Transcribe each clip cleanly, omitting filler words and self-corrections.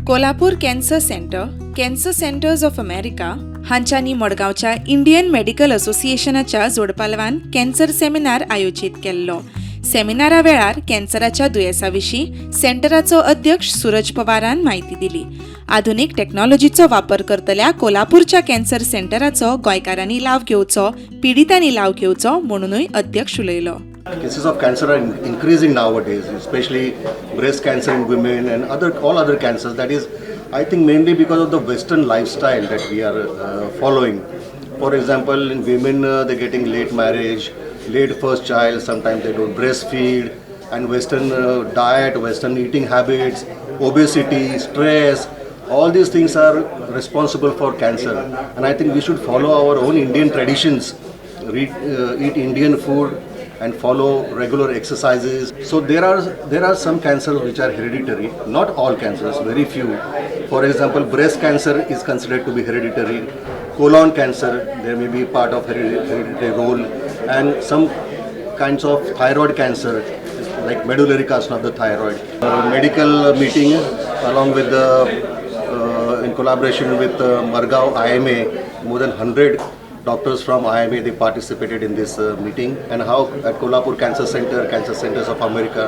Kolhapur cancer centers of America हांच्यांनी मडगांवच्या Indian medical असोसिएशनाच्या जोडपालवान कॅन्सर सेमिनार आयोजीत केल्लो. सेमिनारा वेळार कॅन्सराच्या दुयेंसा विशीं सेंटराचो अध्यक्ष सुरज पवारान म्हायती दिली. आधुनीक टेक्नॉलॉजीचो वापर करतल्या कोल्हापूरच्या कॅन्सर सेंटराचो गोंयकारांनी लाव घेवचो, पिडितांनी लाव घेवचो म्हणूनय अध्यक्ष उलयलो. Cases of cancer are increasing nowadays, especially breast cancer in women and all other cancers. That is, I think, mainly because of the Western lifestyle that we are following. For example, in women, they're getting late marriage, late first child. Sometimes they don't breastfeed, and Western diet, Western eating habits, obesity, stress. All these things are responsible for cancer, and I think we should follow our own Indian traditions, eat Indian food, and follow regular exercises. So there are some cancers which are hereditary, not all cancers, very few. For example, breast cancer is considered to be hereditary. Colon cancer, there may be part of hereditary role, and some kinds of thyroid cancer, like medullary carcinoma of the thyroid. Medical meeting along with in collaboration with Margao IMA, more than 100 doctors from IMA, they participated in this meeting, and how at Kolhapur Cancer Centers of America,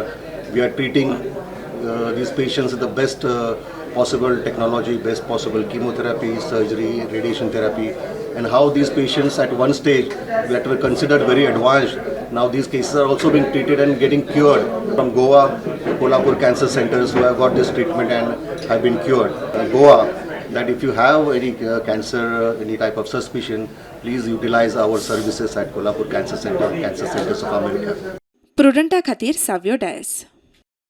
we are treating these patients with the best possible technology, best possible chemotherapy, surgery, radiation therapy, and how these patients at one stage that were considered very advanced, now these cases are also being treated and getting cured. From Goa, Kolhapur Cancer Centers who have got this treatment and have been cured. Goa, that if you have any cancer, any type of suspicion, please utilize our services at Kolhapur Cancer Centers of America. प्रुडंटा खातीर साव्यो DISE.